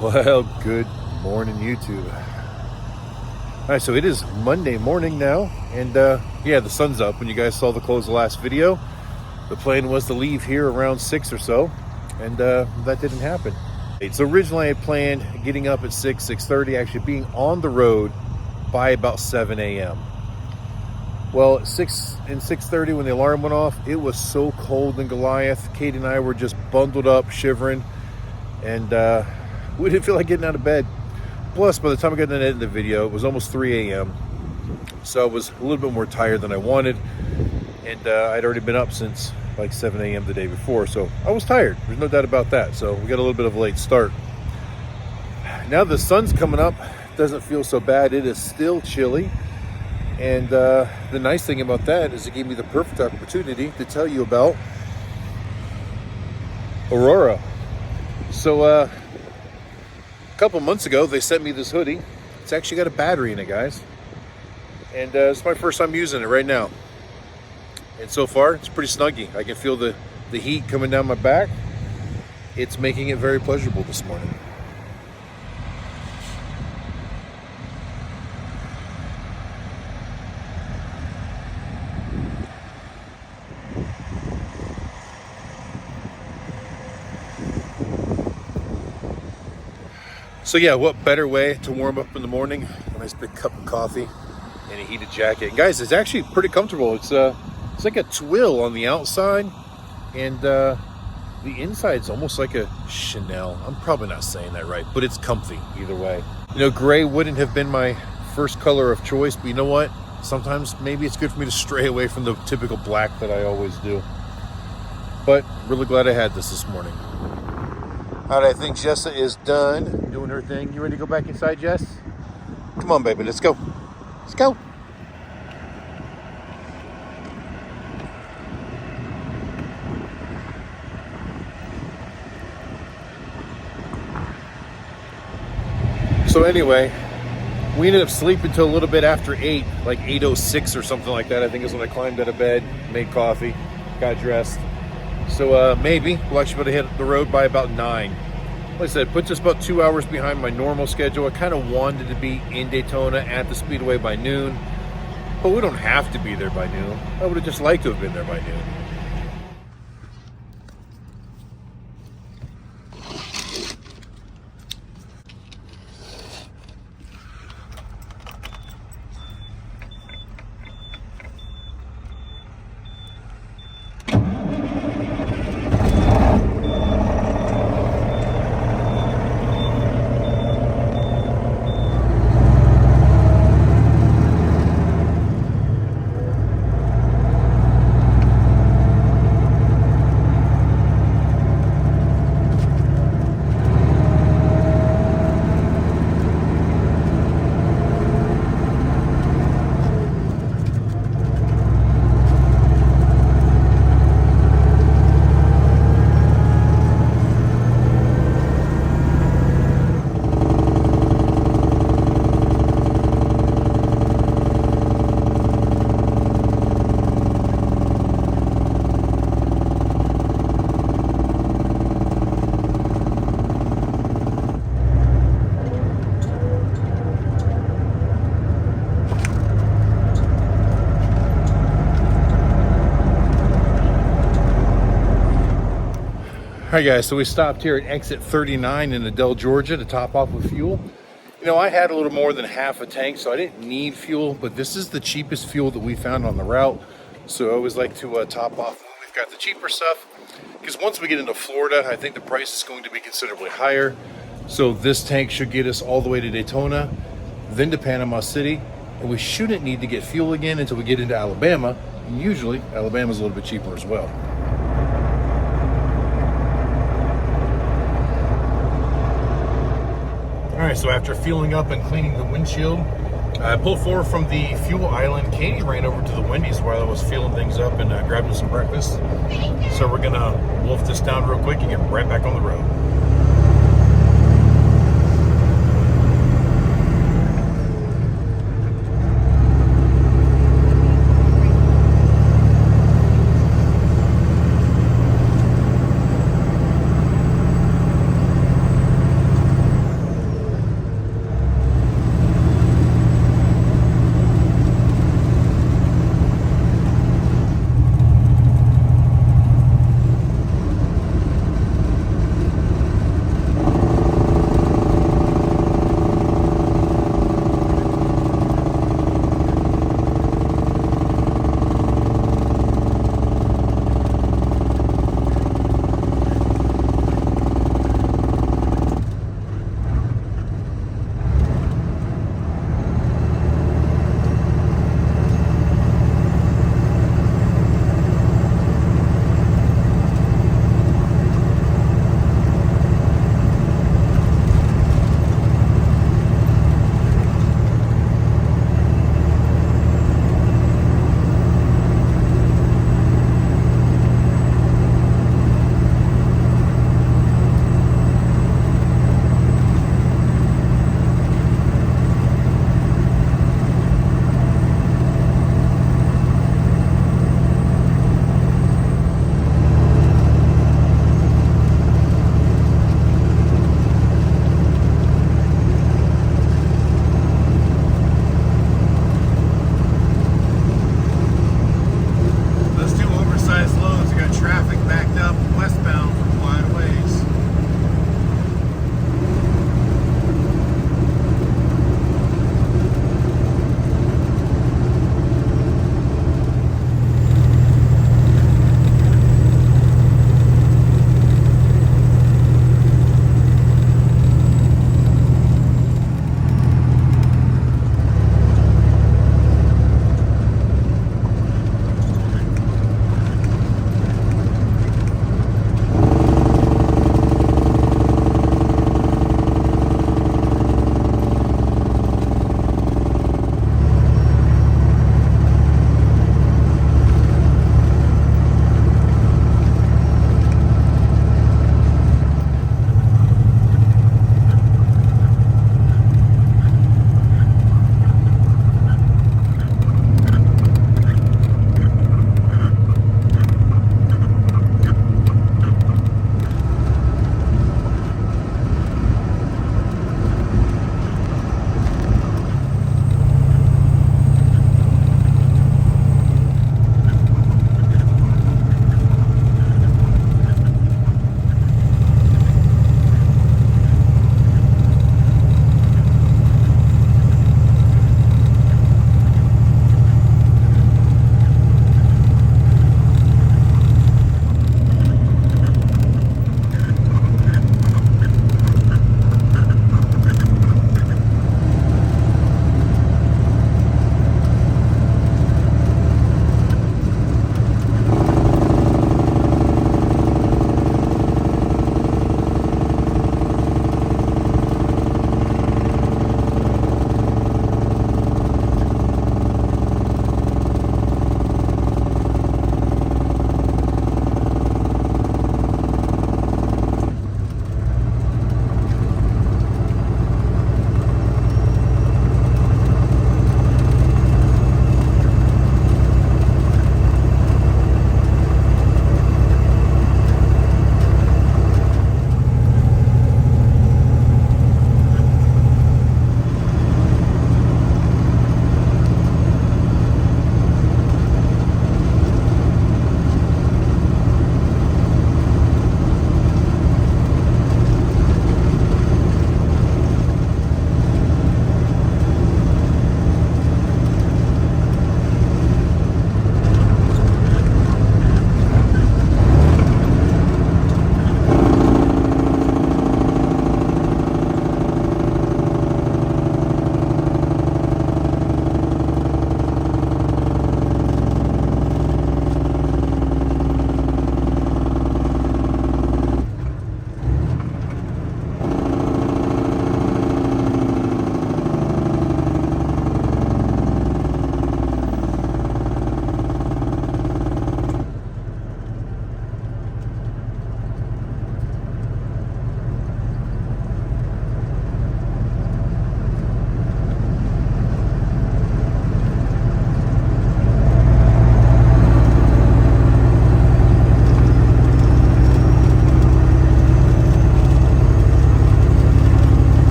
Well, good morning, YouTube. All right, so it is Monday morning now, and yeah, the sun's up. When you guys saw the close of the last video, the plan was to leave here around 6 or so, and that didn't happen. So originally I had planned getting up at 6:30, actually being on the road by about 7 a.m. Well, at 6:30 when the alarm went off, it was so cold in Goliath. Katie and I were just bundled up, shivering, and we didn't feel like getting out of bed. Plus, by the time I got to the end of the video, it was almost 3 a.m. So I was a little bit more tired than I wanted. And I'd already been up since like 7 a.m. the day before. So I was tired. There's no doubt about that. So we got a little bit of a late start. Now the sun's coming up. It doesn't feel so bad. It is still chilly. And the nice thing about that is it gave me the perfect opportunity to tell you about Aurora. So a couple months ago, they sent me this hoodie. It's actually got a battery in it, guys. And it's my first time using it right now. And so far, it's pretty snuggy. I can feel the heat coming down my back. It's making it very pleasurable this morning. So yeah, what better way to warm up in the morning? A nice big cup of coffee and a heated jacket. And guys, it's actually pretty comfortable. It's like a twill on the outside, and the inside's almost like a Chanel. I'm probably not saying that right, but it's comfy either way. You know, gray wouldn't have been my first color of choice, but you know what? Sometimes maybe it's good for me to stray away from the typical black that I always do. But really glad I had this morning. All right, I think Jessa is done doing her thing. You ready to go back inside, Jess? Come on, baby, let's go. Let's go. So anyway, we ended up sleeping till a little bit after 8, like 8:06 or something like that. I think is when I climbed out of bed, made coffee, got dressed. So maybe we'll actually be able to hit the road by about 9. Like I said, puts us about 2 hours behind my normal schedule. I kind of wanted to be in Daytona at the Speedway by noon, but we don't have to be there by noon. I would have just liked to have been there by noon. All right, guys, so we stopped here at exit 39 in Adel, Georgia to top off with fuel. You know, I had a little more than half a tank, so I didn't need fuel, but this is the cheapest fuel that we found on the route. So I always like to top off when we've got the cheaper stuff, because once we get into Florida, I think the price is going to be considerably higher. So this tank should get us all the way to Daytona, then to Panama City, and we shouldn't need to get fuel again until we get into Alabama. And usually, Alabama's a little bit cheaper as well. All right, so after fueling up and cleaning the windshield, I pulled forward from the fuel island. Katie ran over to the Wendy's while I was fueling things up and grabbing some breakfast. So we're gonna wolf this down real quick and get right back on the road.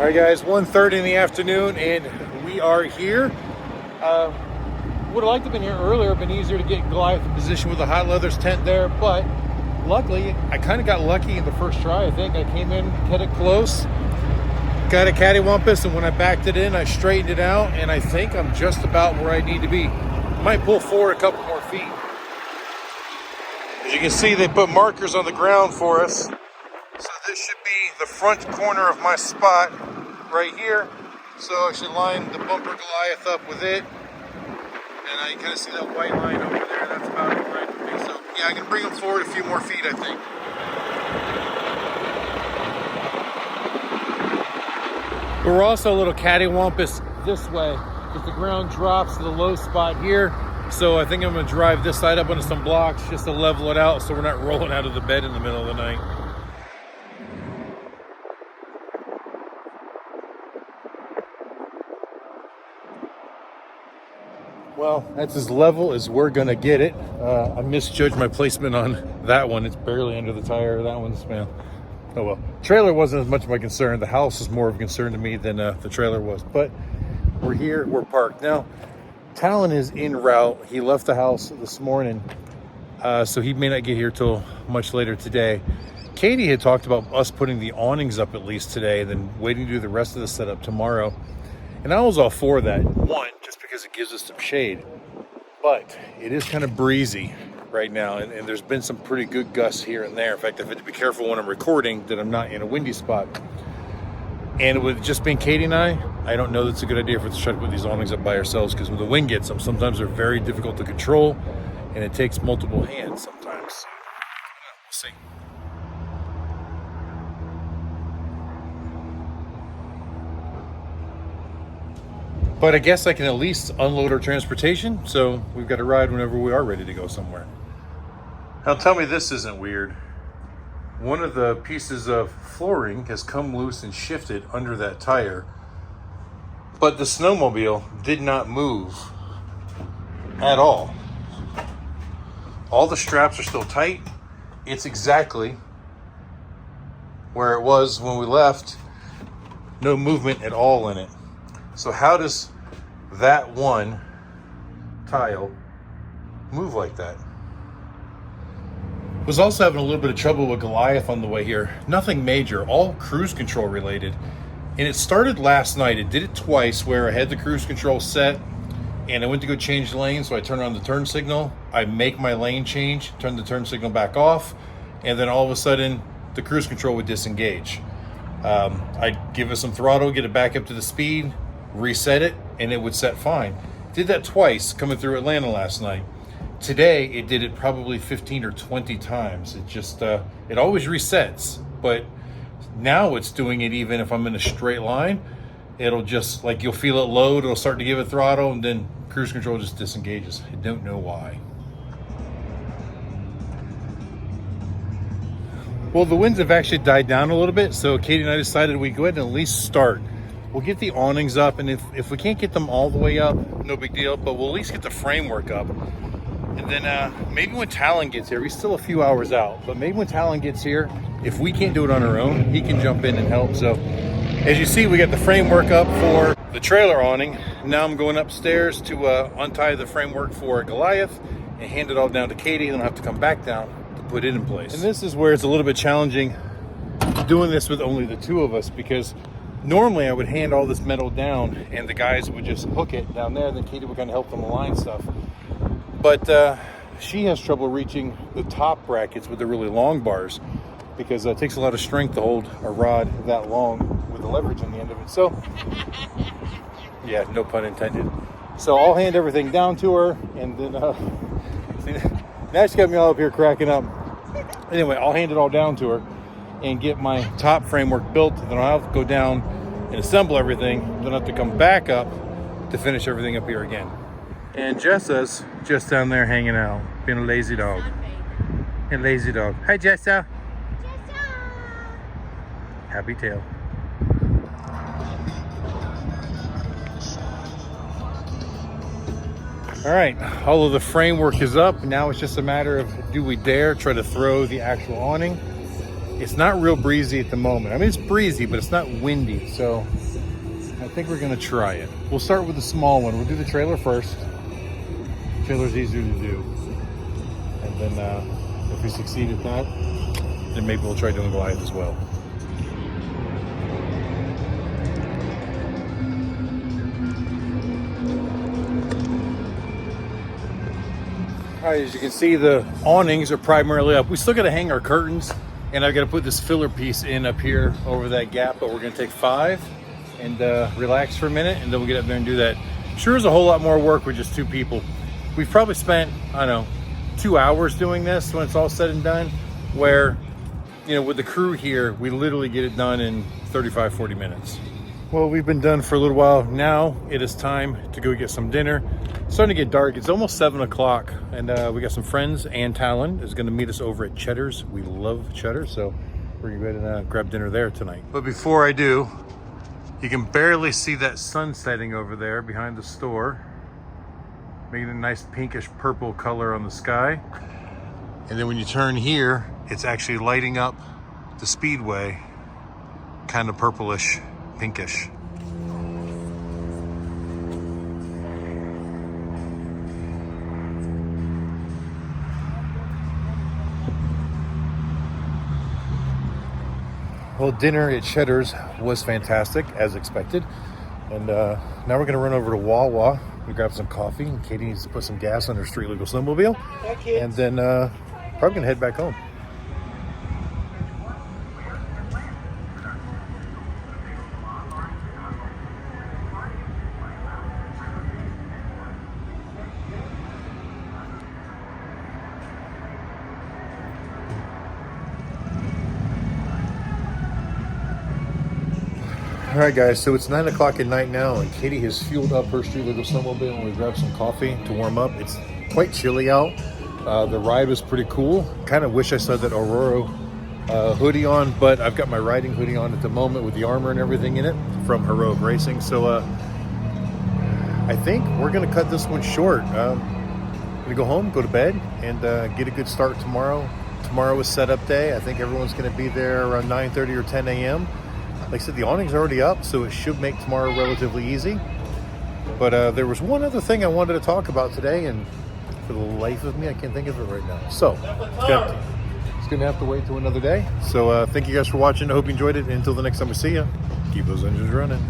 All right, guys, 1:30 in the afternoon, and we are here. Would have liked to have been here earlier. Been easier to get Goliath in position with the hot leathers tent there, but luckily, I kind of got lucky in the first try. I think I came in, hit it close, got a cattywampus, and when I backed it in, I straightened it out, and I think I'm just about where I need to be. Might pull forward a couple more feet. As you can see, they put markers on the ground for us. So this should be the front corner of my spot right here. So I should line the bumper Goliath up with it. And I kind of see that white line over there. That's about it right for me. So yeah, I can bring them forward a few more feet, I think. But we're also a little cattywampus this way, because the ground drops to the low spot here. So I think I'm going to drive this side up onto some blocks just to level it out so we're not rolling out of the bed in the middle of the night. Well, that's as level as we're going to get it. I misjudged my placement on that one. It's barely under the tire. That one's, man. Oh well. Trailer wasn't as much of my concern. The house is more of a concern to me than the trailer was. But we're here. We're parked. Now, Talon is en route. He left the house this morning, so he may not get here till much later today. Katie had talked about us putting the awnings up at least today, and then waiting to do the rest of the setup tomorrow. And I was all for that. One, just because it gives us some shade. But it is kind of breezy right now, and there's been some pretty good gusts here and there. In fact, I've had to be careful when I'm recording that I'm not in a windy spot. And with just being Katie and I don't know that's a good idea for us to try to put these awnings up by ourselves, because when the wind gets them, sometimes they're very difficult to control, and it takes multiple hands sometimes. So, we'll see. But I guess I can at least unload our transportation, so we've got a ride whenever we are ready to go somewhere. Now tell me this isn't weird. One of the pieces of flooring has come loose and shifted under that tire, but the snowmobile did not move at all. All the straps are still tight. It's exactly where it was when we left. No movement at all in it. So how does that one tile move like that? Was also having a little bit of trouble with Goliath on the way here. Nothing major, all cruise control related. And it started last night. It did it twice where I had the cruise control set and I went to go change lanes. So I turned on the turn signal. I make my lane change, turn the turn signal back off. And then all of a sudden the cruise control would disengage. I'd give it some throttle, get it back up to the speed, reset it, and it would set fine. Did that twice coming through Atlanta last night. Today, it did it probably 15 or 20 times. It just, it always resets, but now it's doing it even if I'm in a straight line. It'll just, like, you'll feel it load, it'll start to give it throttle, and then cruise control just disengages. I don't know why. Well, the winds have actually died down a little bit, so Katie and I decided we'd go ahead and at least start. We'll get the awnings up, and if we can't get them all the way up, no big deal, but we'll at least get the framework up. And then maybe when Talon gets here, he's still a few hours out, but maybe when Talon gets here, if we can't do it on our own, he can jump in and help. So as you see, we got the framework up for the trailer awning. Now I'm going upstairs to untie the framework for Goliath and hand it all down to Katie, and then I'll have to come back down to put it in place. And this is where it's a little bit challenging doing this with only the two of us, because normally I would hand all this metal down and the guys would just hook it down there, then Katie would kind of help them align stuff. But she has trouble reaching the top brackets with the really long bars, because it takes a lot of strength to hold a rod that long with the leverage on the end of it. So, yeah, no pun intended. So I'll hand everything down to her, and then now she's got me all up here cracking up. Anyway, I'll hand it all down to her and get my top framework built. Then I'll have to go down and assemble everything. Then I'll have to come back up to finish everything up here again. And Jessa's just down there hanging out, being a lazy dog. A lazy dog. Hi, Jessa. Jessa. Happy tail. All right, all of the framework is up. Now it's just a matter of, do we dare try to throw the actual awning? It's not real breezy at the moment. I mean, it's breezy, but it's not windy. So I think we're gonna try it. We'll start with the small one. We'll do the trailer first. Trailer's easier to do. And then if we succeed at that, then maybe we'll try doing Goliath as well. All right, as you can see, the awnings are primarily up. We still got to hang our curtains, and I've got to put this filler piece in up here over that gap, but we're going to take 5 and relax for a minute, and then we'll get up there and do that. Sure is a whole lot more work with just 2 people. We've probably spent, I don't know, 2 hours doing this when it's all said and done, where, you know, with the crew here, we literally get it done in 35, 40 minutes. Well, we've been done for a little while. Now it is time to go get some dinner. It's starting to get dark. It's almost 7 o'clock, and we got some friends, and Talon is going to meet us over at Cheddar's. We love Cheddar, so we're going to go ahead and grab dinner there tonight. But before I do, you can barely see that sun setting over there behind the store, making a nice pinkish purple color on the sky. And then when you turn here, it's actually lighting up the Speedway, kind of purplish, pinkish. Well, dinner at Cheddar's was fantastic, as expected. And now we're gonna run over to Wawa. We grab some coffee, and Katie needs to put some gas on her street legal snowmobile. And then probably gonna head back home. All right, guys, so it's 9 o'clock at night now, and Katie has fueled up her street legal snowmobile, and we grabbed some coffee to warm up. It's quite chilly out. The ride was pretty cool. Kind of wish I saw that Aurora hoodie on, but I've got my riding hoodie on at the moment with the armor and everything in it from Heroic Racing. So I think we're gonna cut this one short. I'm gonna go home, go to bed, and get a good start tomorrow. Tomorrow is setup day. I think everyone's gonna be there around 9:30 or 10 a.m. Like I said, the awning's already up, so it should make tomorrow relatively easy. But there was one other thing I wanted to talk about today, and for the life of me, I can't think of it right now. So it's gonna have to wait till another day. So thank you guys for watching. I hope you enjoyed it. And until the next time we see you, keep those engines running.